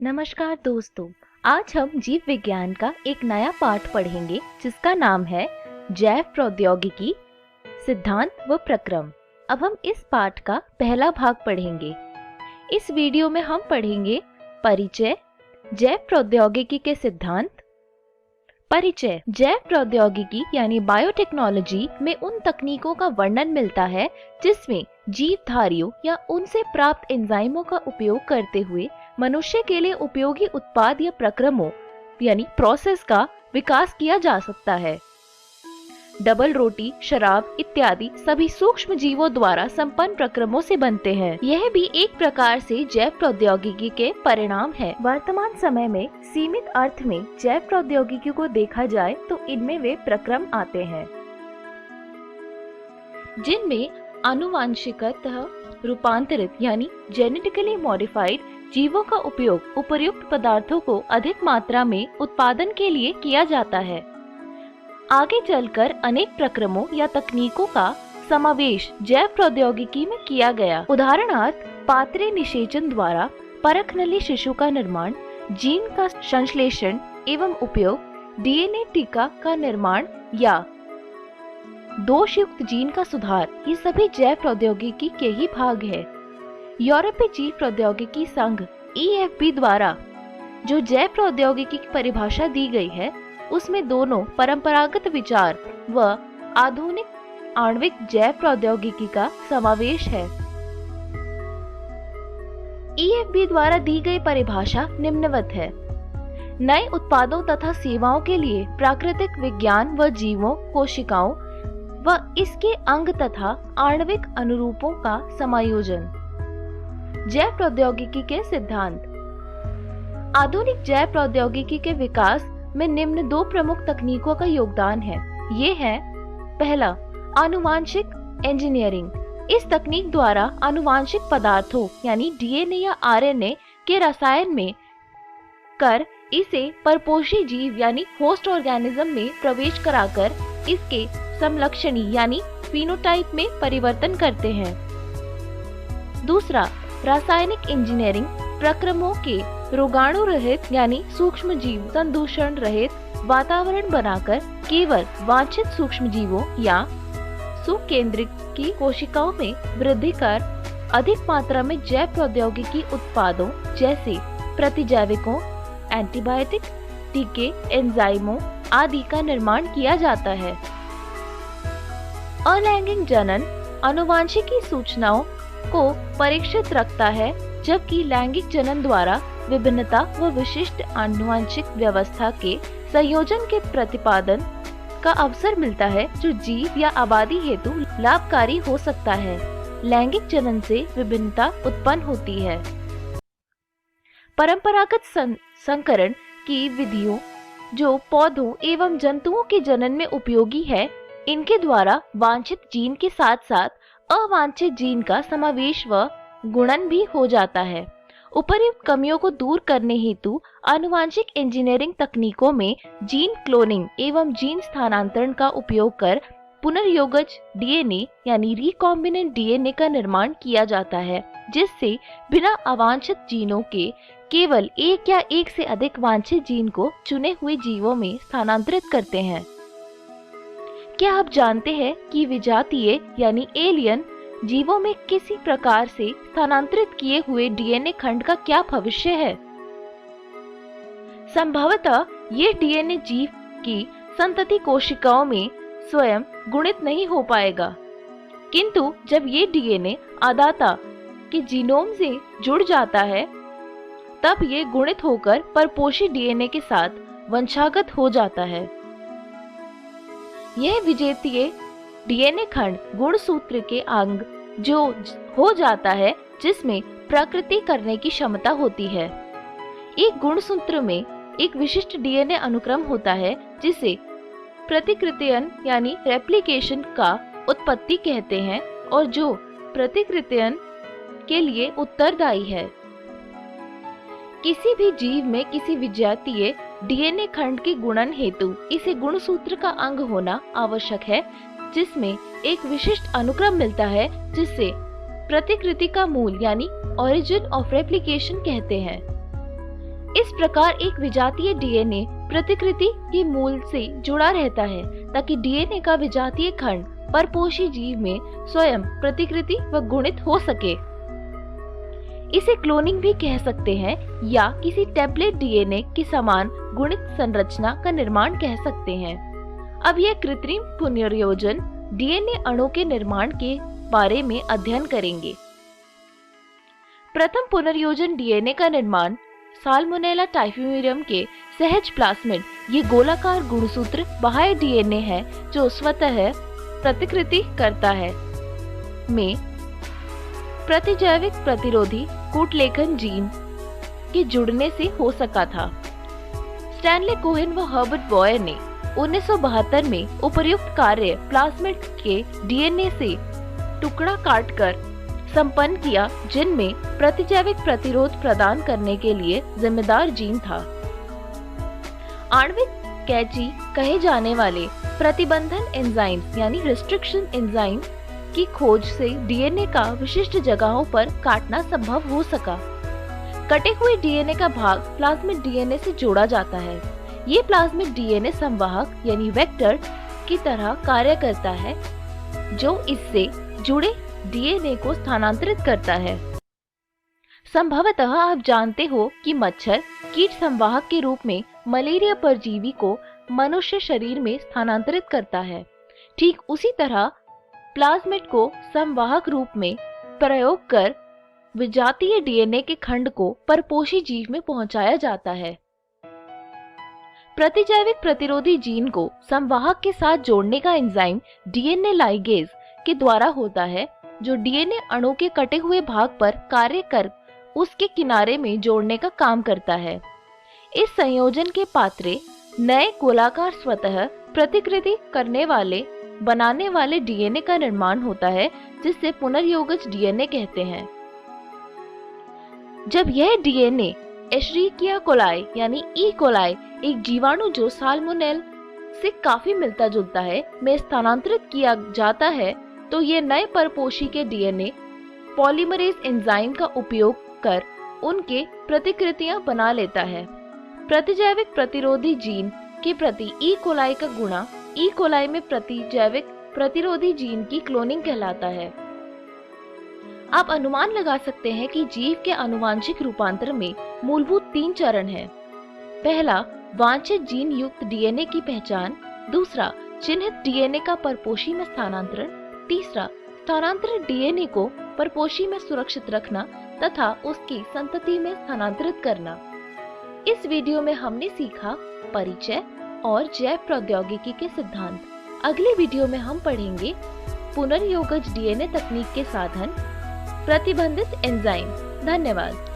नमस्कार दोस्तों, आज हम जीव विज्ञान का एक नया पाठ पढ़ेंगे जिसका नाम है जैव प्रौद्योगिकी सिद्धांत व प्रक्रम। अब हम इस पाठ का पहला भाग पढ़ेंगे। इस वीडियो में हम पढ़ेंगे परिचय, जैव प्रौद्योगिकी के सिद्धांत। परिचय। जैव प्रौद्योगिकी यानी बायोटेक्नोलॉजी में उन तकनीकों का वर्णन मिलता है जिसमें जीवधारियों या उनसे प्राप्त एंजाइमों का उपयोग करते हुए मनुष्य के लिए उपयोगी उत्पाद या प्रक्रमों यानी प्रोसेस का विकास किया जा सकता है। डबल रोटी, शराब इत्यादि सभी सूक्ष्म जीवों द्वारा संपन्न प्रक्रमों से बनते हैं। यह भी एक प्रकार से जैव प्रौद्योगिकी के परिणाम है। वर्तमान समय में सीमित अर्थ में जैव प्रौद्योगिकी को देखा जाए तो इनमें वे प्रक्रम आते हैं जिनमें आनुवांशिकतः रूपांतरित यानी जेनेटिकली मॉडिफाइड जीवों का उपयोग उपर्युक्त पदार्थों को अधिक मात्रा में उत्पादन के लिए किया जाता है। आगे चलकर अनेक प्रक्रमों या तकनीकों का समावेश जैव प्रौद्योगिकी में किया गया। उदाहरणार्थ पात्रे निषेचन द्वारा परखनली शिशु का निर्माण, जीन का संश्लेषण एवं उपयोग, डीएनए टीका का निर्माण या दोषयुक्त जीन का सुधार, ये सभी जैव प्रौद्योगिकी के ही भाग है। यूरोपीय जीव प्रौद्योगिकी संघ EFB द्वारा जो जैव प्रौद्योगिकी की परिभाषा दी गई है उसमें दोनों परंपरागत विचार व आधुनिक आणविक जैव प्रौद्योगिकी का समावेश है। EFB द्वारा दी गई परिभाषा निम्नवत है: नए उत्पादों तथा सेवाओं के लिए प्राकृतिक विज्ञान व जीवों, कोशिकाओं व इसके अंग तथा आणविक अनुरूपों का समायोजन। जैव प्रौद्योगिकी के सिद्धांत। आधुनिक जैव प्रौद्योगिकी के विकास में निम्न दो प्रमुख तकनीकों का योगदान है। ये है: पहला, आनुवांशिक इंजीनियरिंग। इस तकनीक द्वारा आनुवांशिक पदार्थों यानी डीएनए या आरएनए के रसायन में कर इसे परपोषी जीव यानी होस्ट ऑर्गेनिज्म में प्रवेश कराकर इसके समलक्षणी यानी फिनोटाइप में परिवर्तन करते हैं। दूसरा, रासायनिक इंजीनियरिंग प्रक्रमों के रोगाणु रहित यानी सूक्ष्म जीव संदूषण रहित वातावरण बनाकर केवल वांछित सूक्ष्म जीवों या सुकेंद्रित की कोशिकाओं में वृद्धि कर अधिक मात्रा में जैव प्रौद्योगिकी उत्पादों जैसे प्रतिजैविकों, एंटीबायोटिक, टीके, एंजाइमों आदि का निर्माण किया जाता है। अलैंगिक जनन आनुवांशिकी सूचनाओं को परीक्षित रखता है, जबकि लैंगिक जनन द्वारा विभिन्नता व विशिष्ट आनुवांशिक व्यवस्था के संयोजन के प्रतिपादन का अवसर मिलता है जो जीव या आबादी हेतु लाभकारी हो सकता है। लैंगिक जनन से विभिन्नता उत्पन्न होती है। परंपरागत संकरण की विधियों जो पौधों एवं जंतुओं के जनन में उपयोगी है, इनके द्वारा वांछित जीन के साथ साथ अवांछित जीन का समावेश व गुणन भी हो जाता है। उपर्युक्त कमियों को दूर करने हेतु आनुवांशिक इंजीनियरिंग तकनीकों में जीन क्लोनिंग एवं जीन स्थानांतरण का उपयोग कर पुनर्योगज डीएनए यानी रिकॉम्बिनेंट डीएनए का निर्माण किया जाता है, जिससे बिना अवांछित जीनों के केवल एक या एक से अधिक वांछित जीन को चुने हुए जीवों में स्थानांतरित करते हैं। क्या आप जानते हैं कि विजातीय यानी एलियन जीवों में किसी प्रकार से स्थानांतरित किए हुए डीएनए खंड का क्या भविष्य है? संभवतः ये डीएनए जीव की संतति कोशिकाओं में स्वयं गुणित नहीं हो पाएगा, किंतु जब ये डीएनए आदाता के जीनोम से जुड़ जाता है तब ये गुणित होकर परपोषी डीएनए के साथ वंशागत हो जाता है। यह विजेतीय डीएनए खंड गुणसूत्र के अंग जो हो जाता है, जिसमें प्रकृति करने की क्षमता होती है। एक गुणसूत्र में एक विशिष्ट डीएनए अनुक्रम होता है जिसे प्रतिकृतियन यानी रेप्लिकेशन का उत्पत्ति कहते हैं और जो प्रतिकृतियन के लिए उत्तरदायी है। किसी भी जीव में किसी विजातीय डीएनए खंड के गुणन हेतु इसे गुणसूत्र का अंग होना आवश्यक है, जिसमें एक विशिष्ट अनुक्रम मिलता है जिसे प्रतिकृति का मूल यानी ओरिजिन ऑफ रेप्लिकेशन कहते हैं। इस प्रकार एक विजातीय डीएनए प्रतिकृति के मूल से जुड़ा रहता है ताकि डीएनए का विजातीय खंड परपोषी जीव में स्वयं प्रतिकृति व गुणित हो सके। इसे क्लोनिंग भी कह सकते हैं या किसी टेम्पलेट डीएनए के समान गुणित संरचना का निर्माण कह सकते हैं। अब यह कृत्रिम पुनर्योजन डीएनए अणु के निर्माण के बारे में अध्ययन करेंगे। प्रथम पुनर्योजन डीएनए का निर्माण साल्मोनेला टाइफिम्यूरियम के सहज प्लाज्मिड, ये गोलाकार गुणसूत्र बाह्य डीएनए है जो स्वतः प्रतिकृति करता है, में प्रतिजैविक प्रतिरोधी कूटलेखन जीन के जुड़ने से हो सका था। स्टैनले कोहेन व हर्बर्ट बॉयर ने 1972 में उपर्युक्त कार्य प्लाज्मिड के डीएनए से टुकड़ा काटकर संपन्न किया, जिनमें प्रतिजैविक प्रतिरोध प्रदान करने के लिए जिम्मेदार जीन था। आणविक कैची कहे जाने वाले प्रतिबंधन एंजाइम्स यानी रिस्ट्रिक्शन एंजाइम की खोज से डीएनए का विशिष्ट जगहों पर काटना संभव हो सका। कटे हुए डीएनए का भाग प्लाज्मिड डीएनए से जोड़ा जाता है। ये प्लाज्मिड डीएनए संवाहक यानी वेक्टर की तरह कार्य करता है जो इससे जुड़े डीएनए को स्थानांतरित करता है। संभवतः आप जानते हो कि मच्छर कीट संवाहक के रूप में मलेरिया परजीवी को मनुष्य शरीर में स्थानांतरित करता है। ठीक उसी तरह प्लाज्मिड को संवाहक रूप में प्रयोग कर विजातीय डीएनए के खंड को परपोषी जीव में पहुंचाया जाता है। प्रतिजैविक प्रतिरोधी जीन को संवाहक के साथ जोड़ने का एंजाइम डीएनए लाइगेज के द्वारा होता है, जो डीएनए अणु के कटे हुए भाग पर कार्य कर उसके किनारे में जोड़ने का काम करता है। इस संयोजन के पात्रे नए गोलाकार स्वतः प्रतिकृति करने वाले बनाने वाले डीएनए का निर्माण होता है, जिससे पुनर्योगज डीएनए कहते हैं। जब यह डीएनए एशेरिकिया कोलाई यानी ई कोलाई, एक जीवाणु जो साल्मोनेल से काफी मिलता जुलता है, में स्थानांतरित किया जाता है, तो ये नए परपोषी के डीएनए पॉलीमरेज एंजाइम का उपयोग कर उनके प्रतिकृतियां बना लेता है। प्रतिजैविक प्रतिरोधी जीन के प्रति ई कोलाई का गुणा ई कोलाई में प्रतिजैविक प्रतिरोधी जीन की क्लोनिंग कहलाता है। आप अनुमान लगा सकते हैं कि जीव के आनुवांशिक रूपांतर में मूलभूत 3 चरण हैं। पहला, वांछित जीन युक्त डीएनए की पहचान। दूसरा, चिन्हित डीएनए का परपोषी में स्थानांतरण। तीसरा, स्थानांतरित डीएनए को परपोषी में सुरक्षित रखना तथा उसकी संतति में स्थानांतरित करना। इस वीडियो में हमने सीखा परिचय और जैव प्रौद्योगिकी के सिद्धांत। अगले वीडियो में हम पढ़ेंगे पुनर्योगज डीएनए तकनीक के साधन, प्रतिबंधित एंजाइम। धन्यवाद।